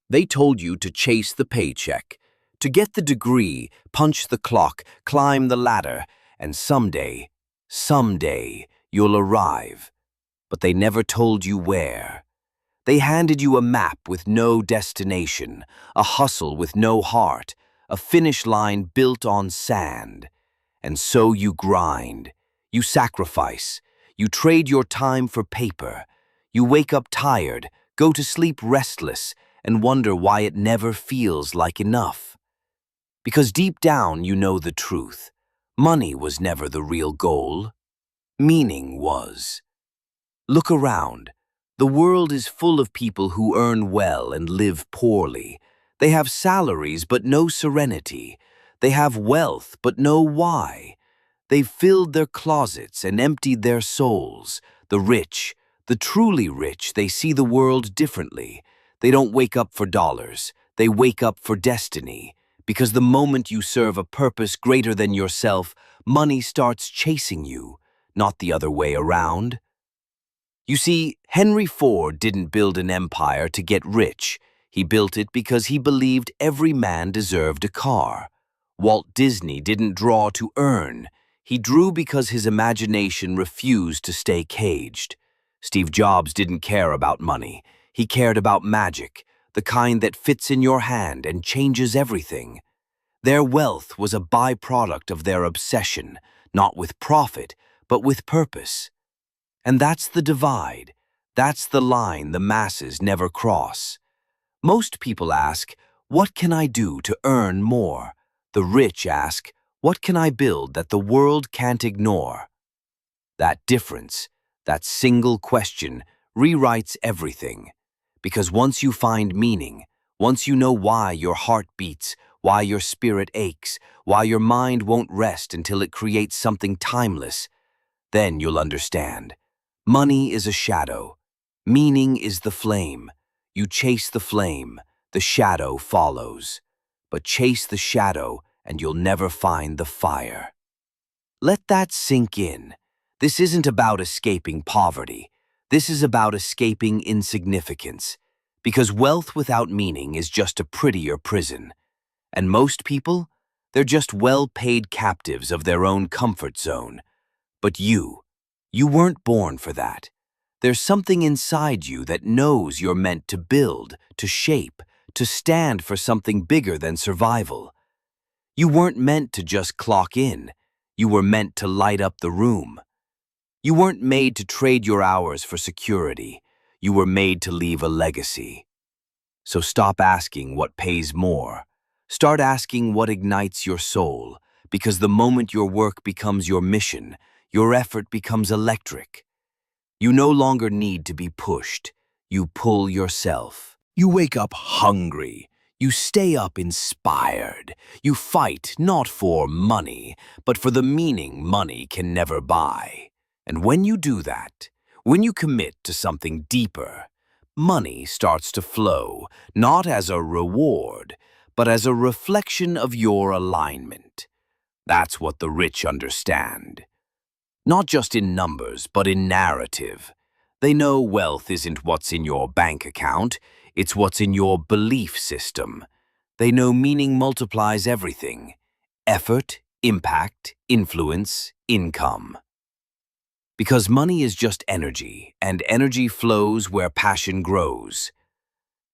They told you to chase the paycheck, to get the degree, punch the clock, climb the ladder, and someday, you'll arrive. But they never told you where. They handed you a map with no destination, a hustle with no heart, a finish line built on sand. And so you grind, you sacrifice, you trade your time for paper. You wake up tired, go to sleep restless, and wonder why it never feels like enough. Because deep down you know the truth. Money was never the real goal. Meaning was. Look around. The world is full of people who earn well and live poorly. They have salaries but no serenity. They have wealth but no why. They've filled their closets and emptied their souls. The rich, the truly rich, they see the world differently. They don't wake up for dollars. They wake up for destiny. Because the moment you serve a purpose greater than yourself, money starts chasing you, not the other way around. You see, Henry Ford didn't build an empire to get rich. He built it because he believed every man deserved a car. Walt Disney didn't draw to earn. He drew because his imagination refused to stay caged. Steve Jobs didn't care about money. He cared about magic, the kind that fits in your hand and changes everything. Their wealth was a byproduct of their obsession, not with profit, but with purpose. And that's the divide. That's the line the masses never cross. Most people ask, what can I do to earn more? The rich ask, what can I build that the world can't ignore? That difference, that single question, rewrites everything. Because once you find meaning, once you know why your heart beats, why your spirit aches, why your mind won't rest until it creates something timeless, then you'll understand. Money is a shadow. Meaning is the flame. You chase the flame, the shadow follows. But chase the shadow and you'll never find the fire. Let that sink in. This isn't about escaping poverty. This is about escaping insignificance. Because wealth without meaning is just a prettier prison. And most people, they're just well-paid captives of their own comfort zone. But you weren't born for that. There's something inside you that knows you're meant to build, to shape, to stand for something bigger than survival. You weren't meant to just clock in. You were meant to light up the room. You weren't made to trade your hours for security. You were made to leave a legacy. So stop asking what pays more. Start asking what ignites your soul, because the moment your work becomes your mission, your effort becomes electric. You no longer need to be pushed. You pull yourself. You wake up hungry. You stay up inspired. You fight not for money, but for the meaning money can never buy. And when you do that, when you commit to something deeper, money starts to flow, not as a reward, but as a reflection of your alignment. That's what the rich understand. Not just in numbers, but in narrative. They know wealth isn't what's in your bank account, it's what's in your belief system. They know meaning multiplies everything: effort, impact, influence, income. Because money is just energy, and energy flows where passion grows.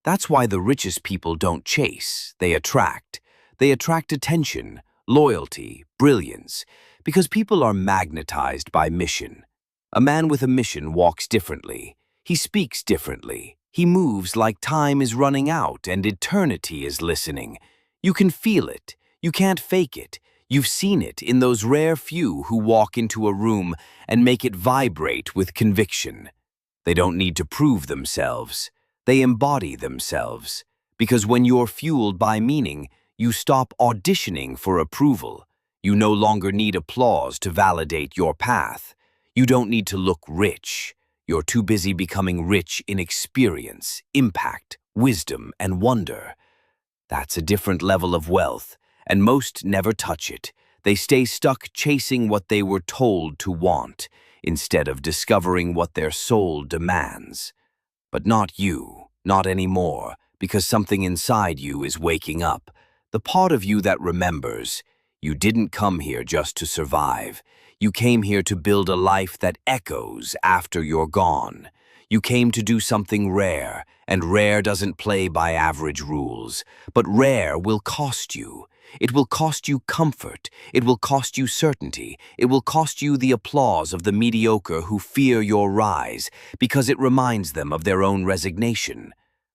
That's why the richest people don't chase, they attract. They attract attention, loyalty, brilliance, because people are magnetized by mission. A man with a mission walks differently. He speaks differently. He moves like time is running out and eternity is listening. You can feel it. You can't fake it. You've seen it in those rare few who walk into a room and make it vibrate with conviction. They don't need to prove themselves. They embody themselves. Because when you're fueled by meaning, you stop auditioning for approval. You no longer need applause to validate your path. You don't need to look rich. You're too busy becoming rich in experience, impact, wisdom, and wonder. That's a different level of wealth, and most never touch it. They stay stuck chasing what they were told to want, instead of discovering what their soul demands. But not you, not anymore, because something inside you is waking up. The part of you that remembers. You didn't come here just to survive. You came here to build a life that echoes after you're gone. You came to do something rare, and rare doesn't play by average rules. But rare will cost you. It will cost you comfort. It will cost you certainty. It will cost you the applause of the mediocre who fear your rise, because it reminds them of their own resignation.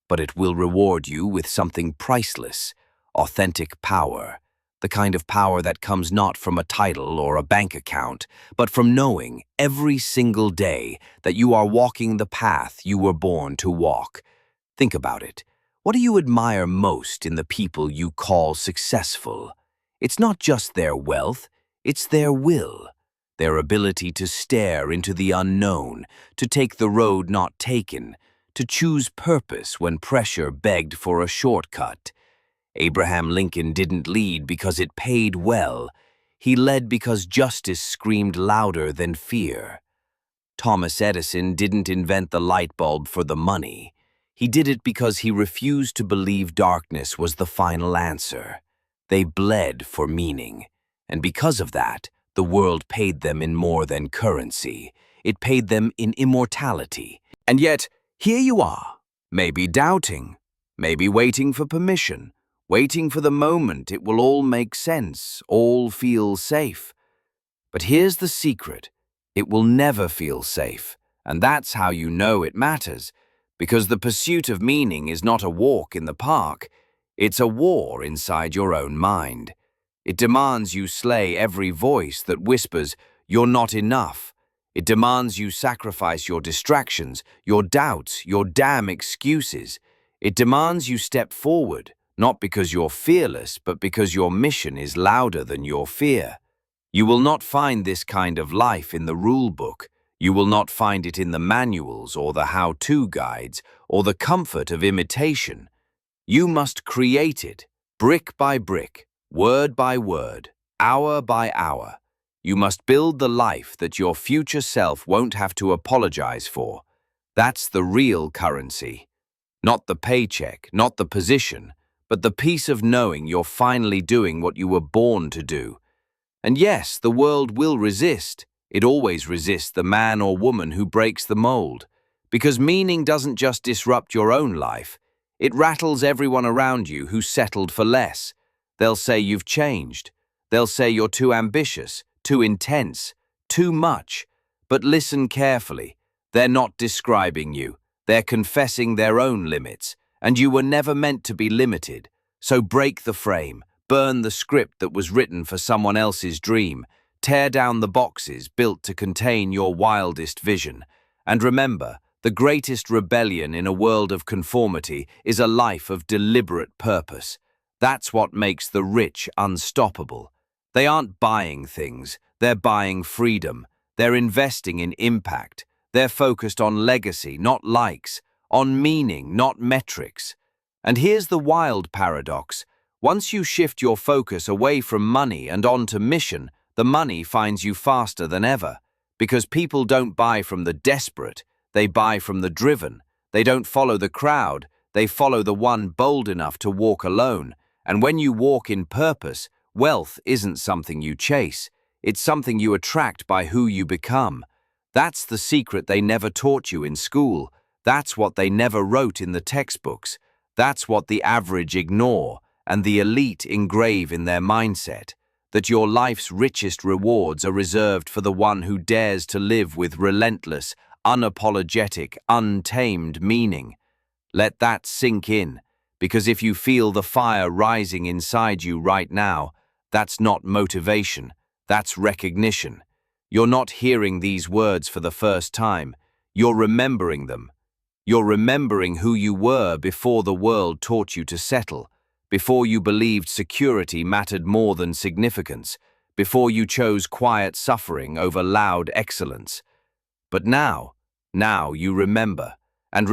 But it will reward you with something priceless, authentic power. The kind of power that comes not from a title or a bank account, but from knowing every single day that you are walking the path you were born to walk. Think about it. What do you admire most in the people you call successful? It's not just their wealth, it's their will, their ability to stare into the unknown, to take the road not taken, to choose purpose when pressure begged for a shortcut. Abraham Lincoln didn't lead because it paid well. He led because justice screamed louder than fear. Thomas Edison didn't invent the light bulb for the money. He did it because he refused to believe darkness was the final answer. They bled for meaning. And because of that, the world paid them in more than currency. It paid them in immortality. And yet, here you are, maybe doubting, maybe waiting for permission, waiting for the moment it will all make sense, all feel safe. But here's the secret. It will never feel safe, and that's how you know it matters, because the pursuit of meaning is not a walk in the park, it's a war inside your own mind. It demands you slay every voice that whispers, "You're not enough." It demands you sacrifice your distractions, your doubts, your damn excuses. It demands you step forward, not because you're fearless, but because your mission is louder than your fear. You will not find this kind of life in the rule book. You will not find it in the manuals or the how-to guides or the comfort of imitation. You must create it, brick by brick, word by word, hour by hour. You must build the life that your future self won't have to apologize for. That's the real currency. Not the paycheck, not the position, but the peace of knowing you're finally doing what you were born to do. And yes, the world will resist. It always resists the man or woman who breaks the mold. Because meaning doesn't just disrupt your own life. It rattles everyone around you who settled for less. They'll say you've changed. They'll say you're too ambitious, too intense, too much. But listen carefully. They're not describing you. They're confessing their own limits. And you were never meant to be limited. So break the frame. Burn the script that was written for someone else's dream. Tear down the boxes built to contain your wildest vision. And remember, the greatest rebellion in a world of conformity is a life of deliberate purpose. That's what makes the rich unstoppable. They aren't buying things, they're buying freedom. They're investing in impact. They're focused on legacy, not likes, on meaning, not metrics. And here's the wild paradox. Once you shift your focus away from money and onto mission, the money finds you faster than ever. Because people don't buy from the desperate, they buy from the driven. They don't follow the crowd, they follow the one bold enough to walk alone. And when you walk in purpose, wealth isn't something you chase. It's something you attract by who you become. That's the secret they never taught you in school. That's what they never wrote in the textbooks. That's what the average ignore and the elite engrave in their mindset. That your life's richest rewards are reserved for the one who dares to live with relentless, unapologetic, untamed meaning. Let that sink in, because if you feel the fire rising inside you right now, that's not motivation, that's recognition. You're not hearing these words for the first time, you're remembering them. You're remembering who you were before the world taught you to settle, before you believed security mattered more than significance, before you chose quiet suffering over loud excellence. But now you remember, and